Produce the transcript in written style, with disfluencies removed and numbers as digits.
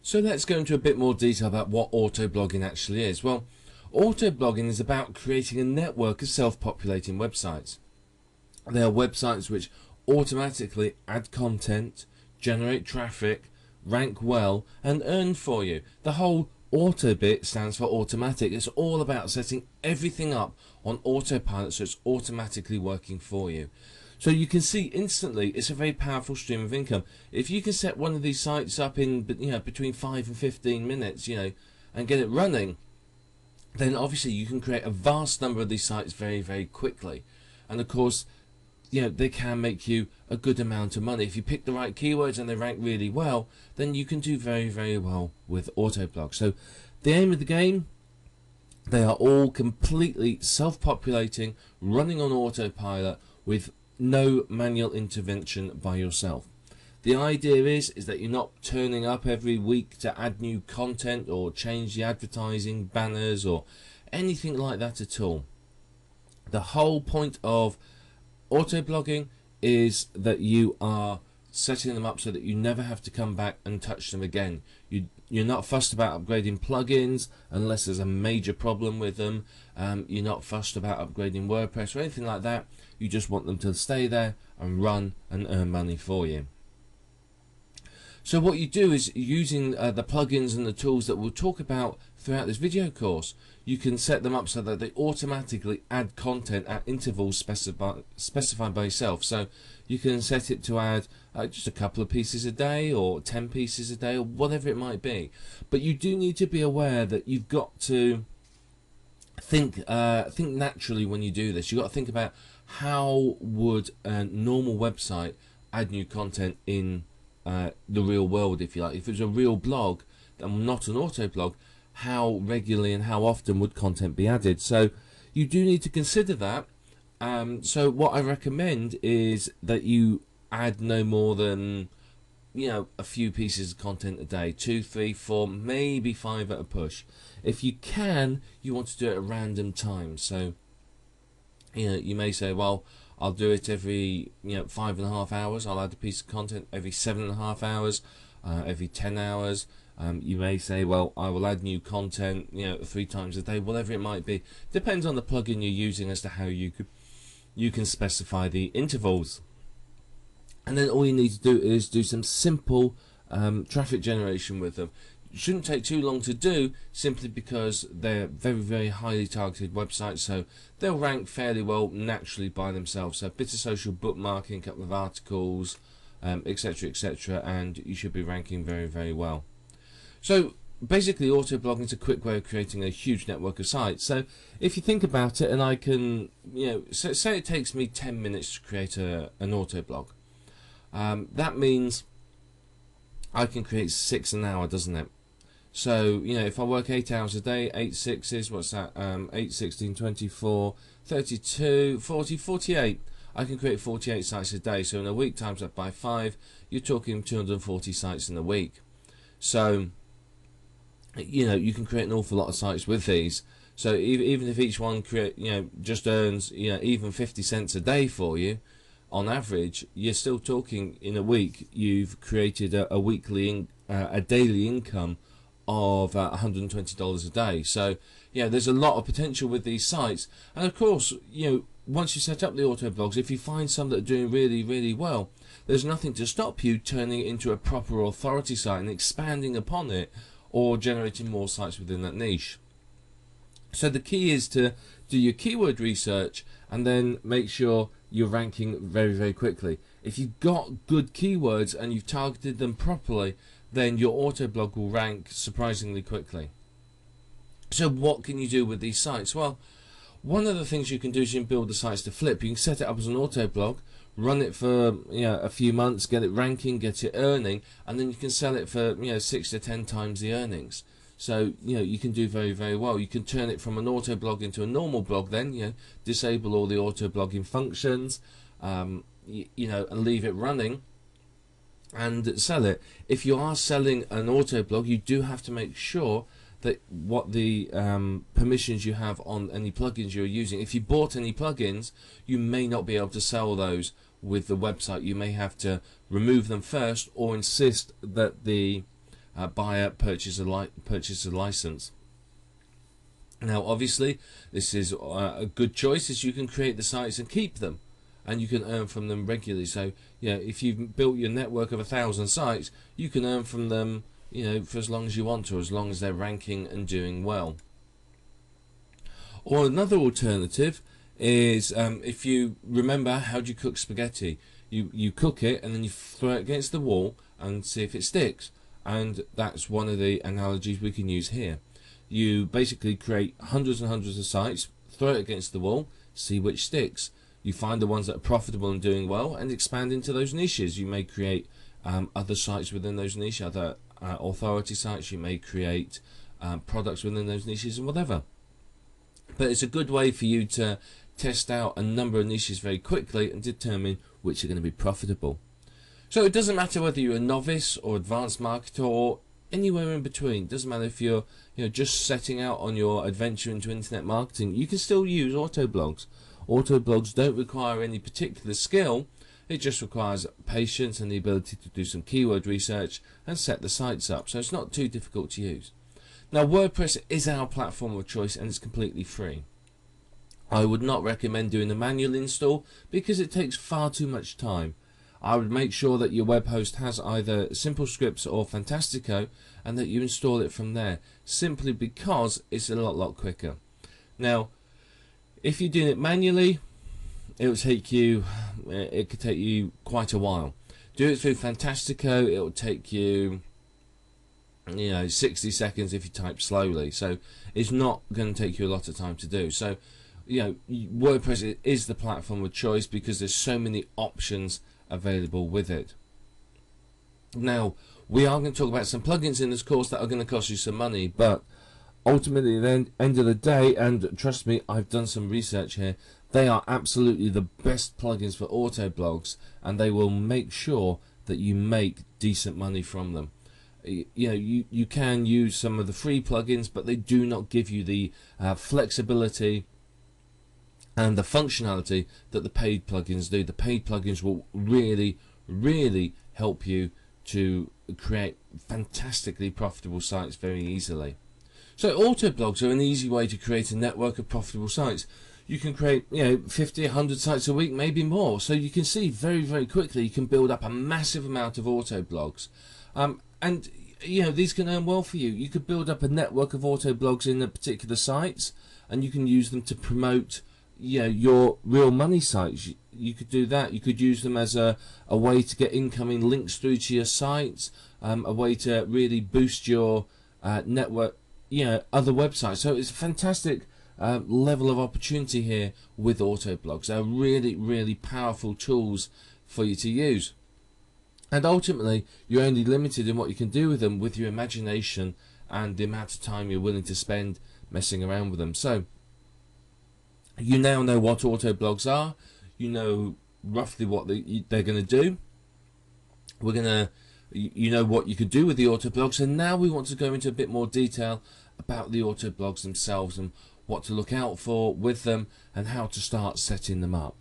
So let's go into a bit more detail about what auto-blogging actually is. Well, auto-blogging is about creating a network of self-populating websites. They are websites which automatically add content, generate traffic, rank well, and earn for you. The whole auto bit stands for automatic. It's all about setting everything up on autopilot so it's automatically working for you. So you can see instantly it's a very powerful stream of income. If you can set one of these sites up in between 5 and 15 minutes, and get it running, then obviously you can create a vast number of these sites very, very quickly. And of course, they can make you a good amount of money. If you pick the right keywords and they rank really well, then you can do very, very well with Autoblog. So the aim of the game, they are all completely self-populating, running on autopilot with no manual intervention by yourself. The idea is that you're not turning up every week to add new content or change the advertising, banners or anything like that at all. The whole point of auto-blogging is that you are setting them up so that you never have to come back and touch them again. You're not fussed about upgrading plugins unless there's a major problem with them. You're not fussed about upgrading WordPress or anything like that. You just want them to stay there and run and earn money for you. So what you do is, using the plugins and the tools that we'll talk about throughout this video course, you can set them up so that they automatically add content at intervals specified by yourself. So you can set it to add just a couple of pieces a day or 10 pieces a day or whatever it might be. But you do need to be aware that you've got to think naturally when you do this. You've got to think about how would a normal website add new content in the real world, if you like. If it was a real blog and not an auto blog, how regularly and how often would content be added? So you do need to consider that. So what I recommend is that you add no more than a few pieces of content a day, 2, 3, 4, maybe 5 at a push. If you can, you want to do it at random times. So you may say, well, I'll do it every 5.5 hours. I'll add a piece of content every 7.5 hours, every 10 hours. You may say, well, I will add new content 3 times a day, whatever it might be. Depends on the plugin you're using as to how you can specify the intervals. And then all you need to do is do some simple traffic generation with them. It shouldn't take too long to do, simply because they're very, very highly targeted websites, so they'll rank fairly well naturally by themselves. So a bit of social bookmarking, a couple of articles, etc, etc, and you should be ranking very, very well. So basically, auto-blogging is a quick way of creating a huge network of sites. So if you think about it, and I can, say it takes me 10 minutes to create an auto-blog. That means I can create 6 an hour, doesn't it? So, if I work 8 hours a day, 8 6s, what's that? 8, 16, 24, 32, 40, 48. I can create 48 sites a day. So in a week, times that by 5, you're talking 240 sites in a week. So, you can create an awful lot of sites with these. So even if each one just earns even 50 cents a day for you, on average, you're still talking in a week you've created a daily income of $120 a day. So there's a lot of potential with these sites. And of course, once you set up the auto blogs, if you find some that are doing really, really well, there's nothing to stop you turning it into a proper authority site and expanding upon it, or generating more sites within that niche. So the key is to do your keyword research and then make sure you're ranking very, very quickly. If you've got good keywords and you've targeted them properly, then your auto blog will rank surprisingly quickly. So what can you do with these sites? Well, one of the things you can do is you can build the sites to flip. You can set it up as an auto blog, run it for a few months, get it ranking, get it earning, and then you can sell it for 6 to 10 times the earnings. So you can do very, very well. You can turn it from an auto blog into a normal blog, then disable all the auto blogging functions, and leave it running and sell it. If you are selling an auto blog, you do have to make sure that what the permissions you have on any plugins you're using. If you bought any plugins, you may not be able to sell those with the website. You may have to remove them first, or insist that the buyer purchase a license. Now obviously this is a good choice, as you can create the sites and keep them, and you can earn from them regularly. So if you've built your network of 1,000 sites, you can earn from them for as long as you want to, as long as they're ranking and doing well. Or another alternative is, if you remember, how do you cook spaghetti? You cook it and then you throw it against the wall and see if it sticks. And that's one of the analogies we can use here. You basically create hundreds and hundreds of sites, throw it against the wall, see which sticks. You find the ones that are profitable and doing well and expand into those niches. You may create other sites within those niches, other authority sites. You may create products within those niches and whatever. But it's a good way for you to test out a number of niches very quickly and determine which are going to be profitable. So it doesn't matter whether you're a novice or advanced marketer or anywhere in between. It doesn't matter if you're just setting out on your adventure into internet marketing. You can still use Autoblogs. Autoblogs don't require any particular skill. It just requires patience and the ability to do some keyword research and set the sites up. So it's not too difficult to use. Now WordPress is our platform of choice and it's completely free. I would not recommend doing a manual install because it takes far too much time. I would make sure that your web host has either Simple Scripts or Fantastico and that you install it from there, simply because it's a lot quicker. Now if you're doing it manually, it could take you quite a while. Do it through Fantastico, it will take you 60 seconds if you type slowly, so it's not going to take you a lot of time to do. So WordPress is the platform of choice because there's so many options available with it. Now we are going to talk about some plugins in this course that are going to cost you some money, but ultimately at the end of the day, and trust me, I've done some research here, they are absolutely the best plugins for Autoblogs, and they will make sure that you make decent money from them. You can use some of the free plugins, but they do not give you the flexibility and the functionality that the paid plugins do. The paid plugins will really help you to create fantastically profitable sites very easily. So Autoblogs are an easy way to create a network of profitable sites. You can create 50, 100 sites a week, maybe more. So you can see very quickly you can build up a massive amount of Autoblogs. And these can earn well for you. You could build up a network of Autoblogs in the particular sites, and you can use them to promote your real money sites. You could do that. You could use them as a way to get incoming links through to your sites, a way to really boost your network, other websites. So it's a fantastic level of opportunity here with Autoblogs. They're really powerful tools for you to use. And ultimately, you're only limited in what you can do with them with your imagination and the amount of time you're willing to spend messing around with them. So you now know what Autoblogs are. You know roughly what they're going to do. You know what you could do with the Autoblogs, and now we want to go into a bit more detail about the Autoblogs themselves and what to look out for with them and how to start setting them up.